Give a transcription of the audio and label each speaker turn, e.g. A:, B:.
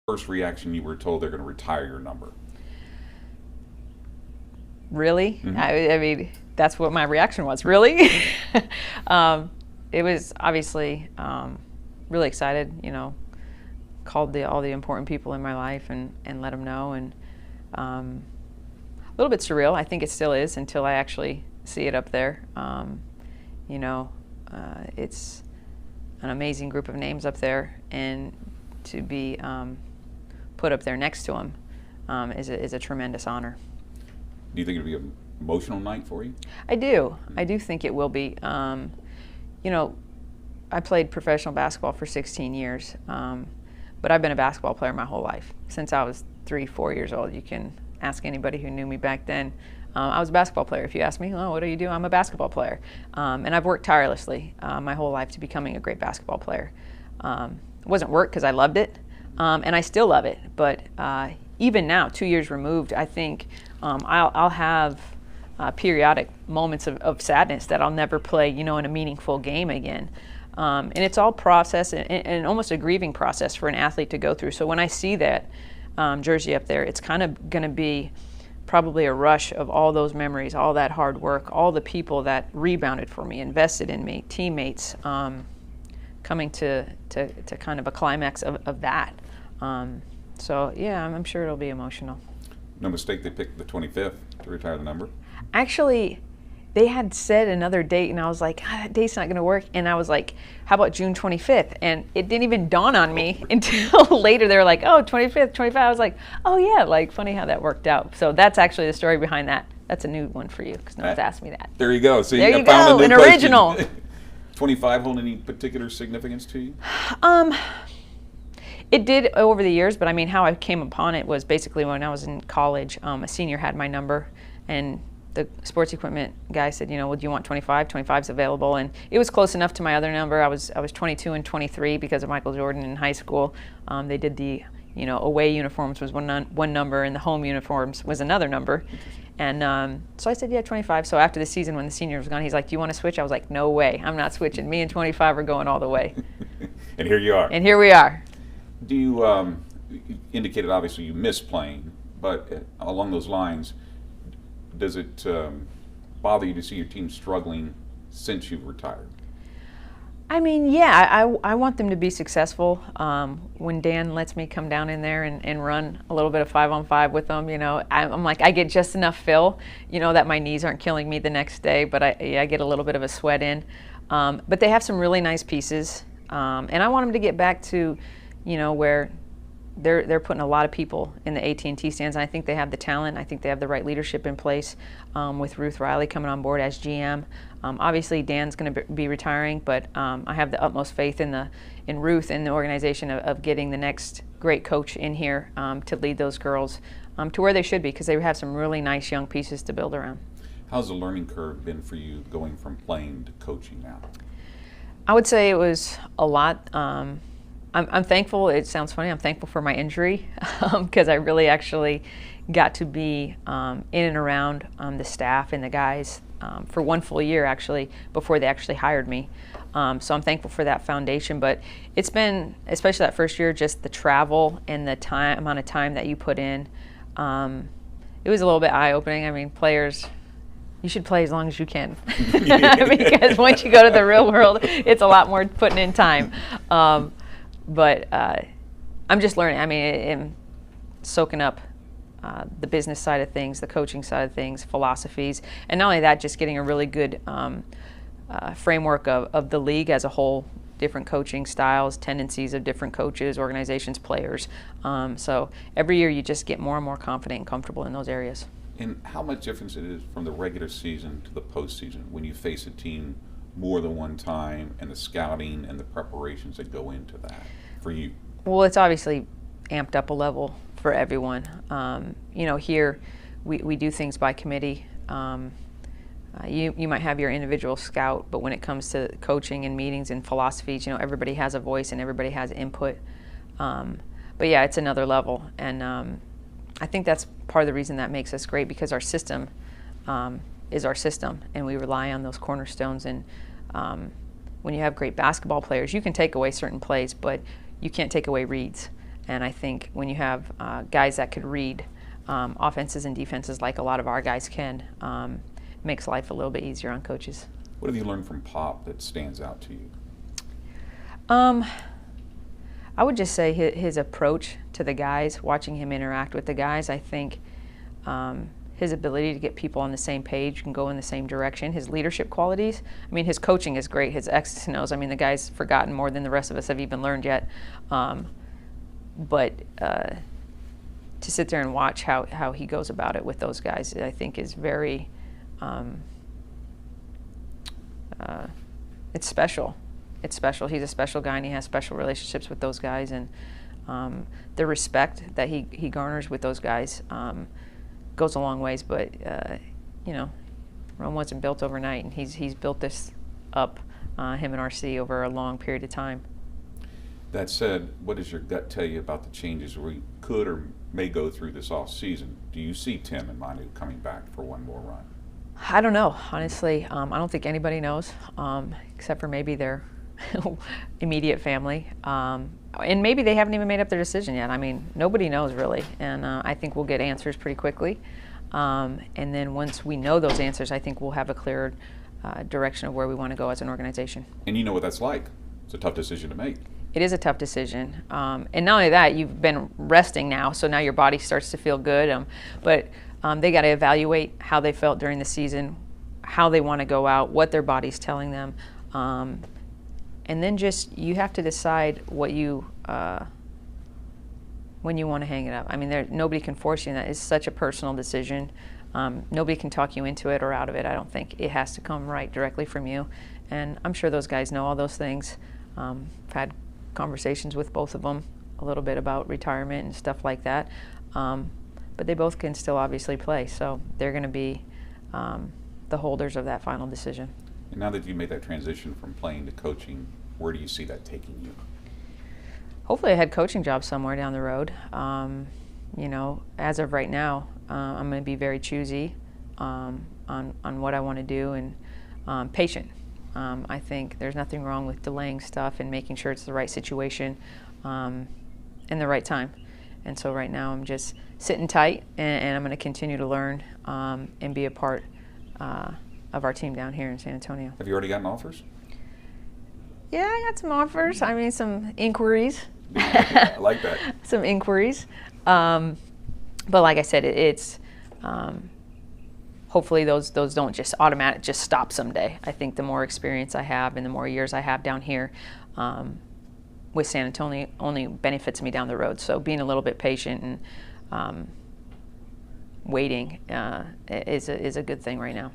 A: first reaction you were told they're going to retire your number?
B: Really?
A: Mm-hmm.
B: I mean, that's what my reaction was. Really? It was obviously really excited. Called all the important people in my life and let them know. And a little bit surreal. I think it still is until I actually see it up there. It's an amazing group of names up there, and to be put up there next to them is a tremendous honor.
A: Do you think it'll be an emotional night for you?
B: I do. I do think it will be. I played professional basketball for 16 years, but I've been a basketball player my whole life. Since I was 3-4 years old. You can ask anybody who knew me back then. I was a basketball player. If you ask me, oh, what do you do? I'm a basketball player. And I've worked tirelessly my whole life to becoming a great basketball player. It wasn't work because I loved it, and I still love it. But even now, 2 years removed, I think I'll have periodic moments of sadness that I'll never play, in a meaningful game again. And it's all process and almost a grieving process for an athlete to go through. So when I see that jersey up there, it's kind of going to be probably a rush of all those memories, all that hard work, all the people that rebounded for me, invested in me, teammates, coming to kind of a climax of that. So yeah, I'm sure it'll be emotional.
A: No mistake they picked the 25th to retire the number?
B: Actually, they had said another date, and I was like, that date's not going to work. And I was like, how about June 25th? And it didn't even dawn on me until later. They were like, oh, 25th, 25th. I was like, oh, yeah, funny how that worked out. So that's actually the story behind that. That's a new one for you, because no one's asked me that.
A: There you go. So
B: there
A: you
B: you
A: found
B: go,
A: a new
B: an original.
A: 25 hold any particular significance to you?
B: It did over the years, but I mean, how I came upon it was basically when I was in college. A senior had my number, and the sports equipment guy said, well, do you want 25? 25's available, and it was close enough to my other number. I was 22 and 23 because of Michael Jordan in high school. They did the away uniforms was one number, and the home uniforms was another number. And so I said, yeah, 25. So after the season, when the senior was gone, he's like, do you want to switch? I was like, no way, I'm not switching. Me and 25 are going all the way.
A: And here you are.
B: And here we are.
A: Do you indicated obviously you miss playing, but along those lines, does it bother you to see your team struggling since you've retired?
B: I mean, yeah, I want them to be successful. When Dan lets me come down in there and run a little bit of 5-on-5 with them, I'm like, I get just enough fill, that my knees aren't killing me the next day, but I get a little bit of a sweat in. But they have some really nice pieces, and I want them to get back to, where they're putting a lot of people in the AT&T stands, and I think they have the talent. I think they have the right leadership in place with Ruth Riley coming on board as GM. Obviously, Dan's going to be retiring, but I have the utmost faith in Ruth and the organization of getting the next great coach in here to lead those girls to where they should be, because they have some really nice young pieces to build around.
A: How's the learning curve been for you going from playing to coaching now?
B: I would say it was a lot. I'm thankful. It sounds funny. I'm thankful for my injury because I really actually got to be in and around the staff and the guys for one full year actually before they actually hired me. So I'm thankful for that foundation. But it's been, especially that first year, just the travel and the amount of time that you put in. It was a little bit eye-opening. I mean, players, you should play as long as you can because once you go to the real world, it's a lot more putting in time. But I'm just learning. I mean, I'm soaking up the business side of things, the coaching side of things, philosophies, and not only that, just getting a really good framework of the league as a whole, different coaching styles, tendencies of different coaches, organizations, players. So every year you just get more and more confident and comfortable in those areas.
A: And how much difference it is from the regular season to the postseason when you face a team more than one time, and the scouting and the preparations that go into that for you?
B: Well, it's obviously amped up a level for everyone. Here we do things by committee. You might have your individual scout, but when it comes to coaching and meetings and philosophies, everybody has a voice and everybody has input. But yeah, it's another level, and I think that's part of the reason that makes us great, because our system is our system, and we rely on those cornerstones. And when you have great basketball players, you can take away certain plays, but you can't take away reads. And I think when you have guys that could read offenses and defenses like a lot of our guys can, it makes life a little bit easier on coaches.
A: What have you learned from Pop that stands out to you?
B: I would just say his approach to the guys, watching him interact with the guys, I think his ability to get people on the same page and go in the same direction, his leadership qualities. I mean, his coaching is great, his X's and O's. I mean, the guy's forgotten more than the rest of us have even learned yet. But to sit there and watch how he goes about it with those guys, I think is very, it's special. It's special. He's a special guy, and he has special relationships with those guys. And the respect that he garners with those guys goes a long ways. But you know, Rome wasn't built overnight, and he's built this up, him and RC, over a long period of time.
A: That said, what does your gut tell you about the changes we could or may go through this off season? Do you see Tim and Manu coming back for one more run?
B: I don't know, honestly. I don't think anybody knows, except for maybe their immediate family. And maybe they haven't even made up their decision yet. I mean, nobody knows really. And I think we'll get answers pretty quickly. And then once we know those answers, I think we'll have a clearer direction of where we want to go as an organization.
A: And you know what that's like. It's a tough decision to make.
B: It is a tough decision. And not only that, you've been resting now, so now your body starts to feel good. But they got to evaluate how they felt during the season, how they want to go out, what their body's telling them. And then just, you have to decide what you, when you want to hang it up. I mean, nobody can force you in that. It's such a personal decision. Nobody can talk you into it or out of it. I don't think it has to come right directly from you. And I'm sure those guys know all those things. I've had conversations with both of them a little bit about retirement and stuff like that. But they both can still obviously play. So they're going to be the holders of that final decision.
A: And now that you made that transition from playing to coaching, where do you see that taking you?
B: Hopefully a head coaching job somewhere down the road. You know, as of right now, I'm going to be very choosy on what I want to do, and patient. I think there's nothing wrong with delaying stuff and making sure it's the right situation and the right time. And so right now I'm just sitting tight, and I'm going to continue to learn and be a part of our team down here in San Antonio.
A: Have you already gotten offers?
B: Yeah, I got some offers. I mean, some inquiries.
A: I like that.
B: Some inquiries. But like I said, it's hopefully those don't just stop someday. I think the more experience I have and the more years I have down here with San Antonio only benefits me down the road. So being a little bit patient and waiting is a good thing right now.